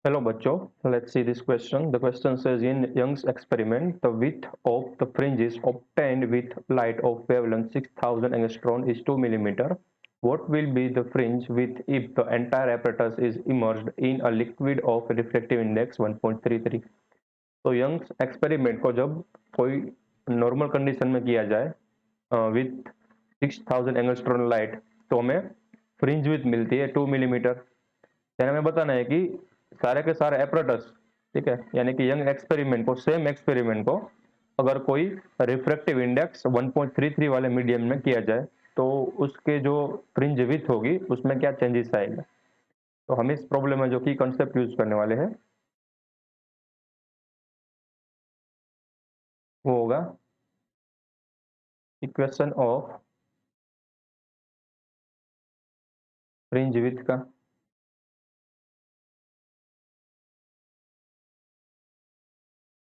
Hello बच्चों, let's see this question. The question says in Young's experiment, the width of the fringes obtained with light of wavelength 6000 angstrom is 2 millimeter. What will be the fringe width if the entire apparatus is immersed in a liquid of refractive index 1.33? तो Young's experiment को जब कोई normal condition में किया जाए with 6000 angstrom light, तो हमें fringe with मिलती है 2 मिलीमीटर। यानी हमें बताना है कि सारे के सारे एपरेटस, ठीक है, यानी कि यंग एक्सपेरिमेंट को, सेम एक्सपेरिमेंट को अगर कोई रिफ्रैक्टिव इंडेक्स 1.33 वाले मीडियम में किया जाए तो उसके जो फ्रिंज विथ होगी उसमें क्या चेंजेस आएगा। तो हम इस प्रॉब्लम में जो की कंसेप्ट यूज करने वाले हैं वो होगा इक्वेशन ऑफ फ्रिंज विथ का।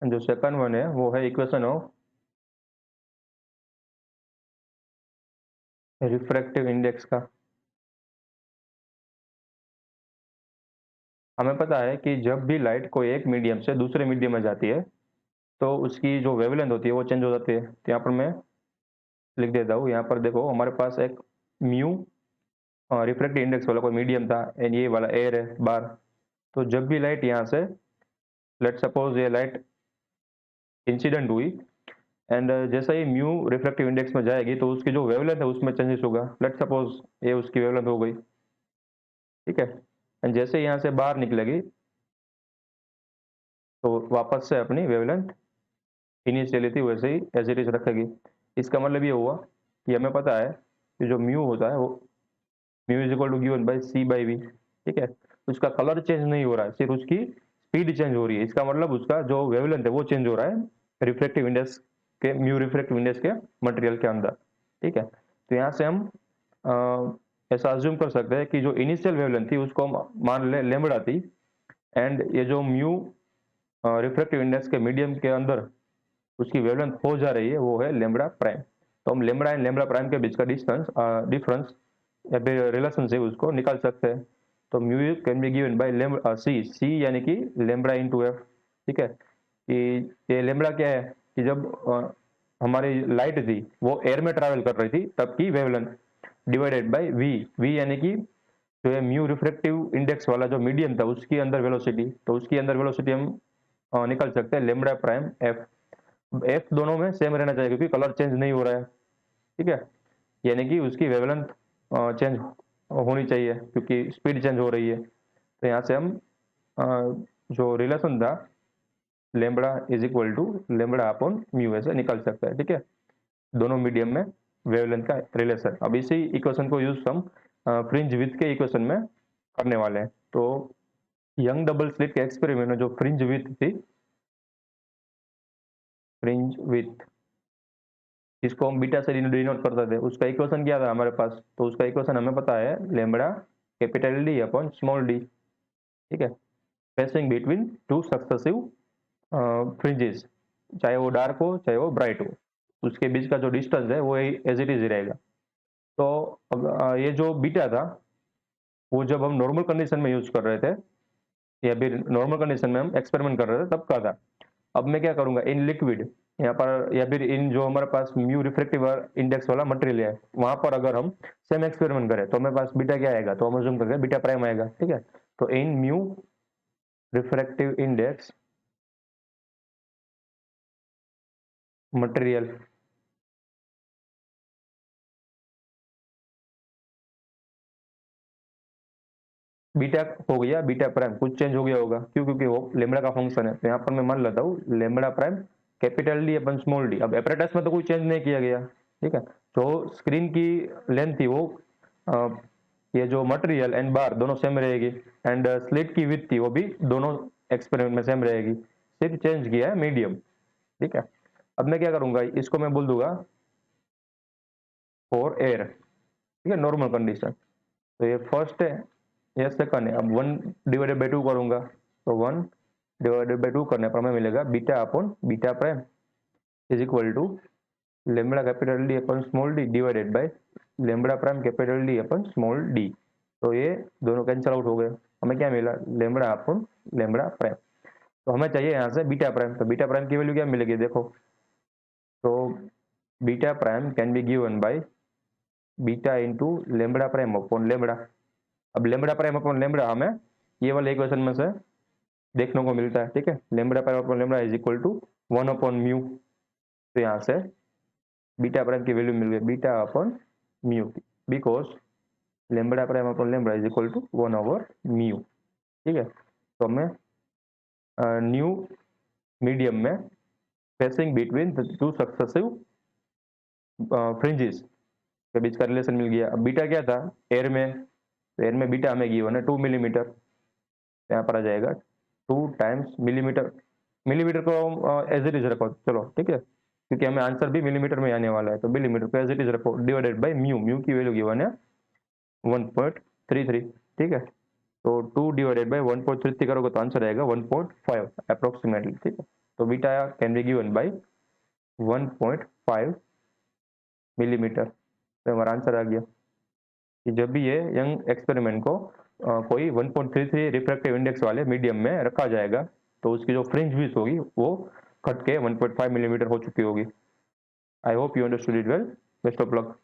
जो सेकंड वन है वो है इक्वेशन ऑफ रिफ्रैक्टिव इंडेक्स का। हमें पता है कि जब भी लाइट कोई एक मीडियम से दूसरे मीडियम में जाती है तो उसकी जो वेवलेंथ होती है वो चेंज हो जाती है। तो यहाँ पर मैं लिख देता हूँ, यहाँ पर देखो हमारे पास एक म्यू रिफ्रैक्टिव इंडेक्स वाला कोई मीडियम था एंड ये वाला एयर है बार। तो जब भी लाइट यहाँ से, लेट सपोज ये लाइट इंसिडेंट हुई एंड जैसा ही म्यू रिफ्रैक्टिव इंडेक्स में जाएगी तो उसकी जो वेवलेंथ है उसमें चेंजेस होगा। लेट सपोज ये उसकी वेवलेंथ हो गई, ठीक है, एंड जैसे यहाँ से बाहर निकलेगी तो वापस से अपनी वेवलेंथ इनिशियली थी वैसे ही एज इट इज रखेगी। इसका मतलब ये हुआ कि हमें पता है कि जो म्यू होता है वो mu is equal to given by c by v, ठीक है। उसका कलर चेंज नहीं हो रहा है, सिर्फ उसकी स्पीड चेंज हो रही है। इसका मतलब उसका जो वेवलेंथ है वो चेंज हो रहा है रिफ्लेक्टिव इंडेक्स के, म्यू रिफ्लेक्टिव इंडेक्स के मटेरियल के अंदर, ठीक है। तो यहाँ से हम ऐसा अज्यूम कर सकते हैं कि जो इनिशियल वेवलेंथ थी उसको हम मान ले लेमड़ा थी एंड ये जो म्यू रिफ्लेक्टिव इंडेक्स के मीडियम के अंदर उसकी वेवलेंथ हो जा रही है वो है लेमड़ा प्राइम। तो हम लेमड़ा एंड लेमड़ा प्राइम के बीच का डिफरेंस या फिर रिलेशनशिप उसको निकाल सकते हैं। तो mu can be given by lambda C, C यानी कि लेमड़ा इनटू एफ, ठीक है। कि ये लेमड़ा क्या है कि जब हमारी लाइट थी वो एयर में ट्रैवल कर रही थी तब की wavelength divided by v, v यानी कि जो है म्यू रिफ्रैक्टिव इंडेक्स वाला जो मीडियम था उसकी अंदर वेलोसिटी, तो उसकी अंदर वेलोसिटी हम निकाल सकते हैं लेमड़ा प्राइम एफ। एफ दोनों में सेम रहना चाहिए क्योंकि कलर चेंज नहीं हो रहा है, ठीक है। यानी कि उसकी वेवलेंथ चेंज होनी चाहिए क्योंकि स्पीड चेंज हो रही है। तो यहाँ से हम जो रिलेशन था lambda is equal to lambda upon mu ऐसे निकाल सकते हैं, ठीक है, दोनों मीडियम में वेवलेंथ का रिलेशन। अब इसी इक्वेशन को यूज हम फ्रिंज विथ के इक्वेशन में करने वाले हैं। तो यंग डबल स्लिट के एक्सपेरिमेंट में जो फ्रिंज विथ थी, फ्रिंज विथ इसको हम बीटा से डिनोट करते थे, उसका इक्वेशन क्या था हमारे पास। तो उसका इक्वेशन हमें पता है lambda capital D upon small D, ठीक है, spacing between two successive fringes, चाहे वो डार्क हो चाहे वो ब्राइट हो, उसके बीच का जो डिस्टेंस है वो एज इट इज रहेगा। तो अब ये जो बीटा था वो जब हम नॉर्मल कंडीशन में यूज कर रहे थे या फिर नॉर्मल कंडीशन में हम एक्सपेरिमेंट कर रहे थे तब का था। अब मैं क्या करूंगा इन लिक्विड यहाँ पर या फिर इन जो हमारे पास म्यू रिफ्लेक्टिव इंडेक्स वाला मटेरियल है वहां पर अगर हम सेम एक्सपेरिमेंट करें तो हमारे पास बीटा क्या आएगा, तो हम अज्यूम करते हैं बीटा प्राइम आएगा, ठीक है। तो इन mu refractive index material beta हो गया बीटा प्राइम, कुछ चेंज हो गया होगा क्यों, क्योंकि वो लेमड़ा का फंक्शन है। तो यहाँ पर मैं मान लेता हूँ lambda prime capital D upon small D. अब एपरेटस में तो कोई चेंज नहीं किया गया, ठीक है। तो स्क्रीन की लेंथ थी वो ये जो मटेरियल एंड बार दोनों सेम रहेगी एंड स्लिट की विड्थ थी वो भी दोनों एक्सपेरिमेंट में सेम रहेगी, सिर्फ चेंज किया है मीडियम, ठीक है। अब मैं क्या करूंगा इसको मैं बोल दूंगा फॉर एयर, ठीक है, नॉर्मल कंडीशन। तो ये फर्स्ट है, ये सेकंड है। अब 1/2 करूंगा तो 1/2 करने पर हमें मिलेगा beta upon beta prime is equal to lambda capital D upon small d divided by lambda prime capital D upon small d. तो ये दोनों कैंसिल आउट हो गए, हमें क्या मिला लेमड़ा अपन लेमड़ा प्राइम। तो हमें चाहिए यहाँ से बीटा प्राइम, तो बीटा प्राइम की वैल्यू क्या मिलेगी देखो, तो beta prime can be given by beta into lambda prime upon lambda. अब लेमड़ा प्राइम अपॉन लेमड़ा हमें ये वाले इक्वेशन में से देखने को मिलता है, ठीक है। Lambda prime upon lambda is equal to 1 upon mu, तो यहाँ से बीटा प्राइम की वैल्यू मिल गई beta upon mu, because lambda prime upon lambda is equal to 1 over mu, ठीक है। तो हमें न्यू मीडियम में spacing between the two successive fringes के बीच का रिलेशन मिल गया। अब बीटा क्या था एयर में, तो एयर में बीटा हमें गिवन है 2 मिलीमीटर, यहाँ पर आ जाएगा 2 टाइम्स मिलीमीटर, मिलीमीटर को एज इट इज रखो चलो, ठीक है, क्योंकि हमें आंसर भी मिलीमीटर में आने वाला है, तो मिलीमीटर को एज इट इज रखो डिवाइडेड बाय म्यू, म्यू की वैल्यू गिवन है 1.33, ठीक है। तो 2 डिवाइडेड बाय 1.33 करोगे तो आंसर आएगा 1.5 अप्रोक्सीमेटली, ठीक है। तो beta can be given bye 1.5 millimetre, तो हमारा आंसर आ गया कि जब भी ये यंग एक्सपेरिमेंट को कोई 1.33 रिफ्रैक्टिव इंडेक्स वाले मीडियम में रखा जाएगा तो उसकी जो फ्रिंज विड्थ होगी वो कट के 1.5 मिलीमीटर हो चुकी होगी। I hope you understood it well, best of luck.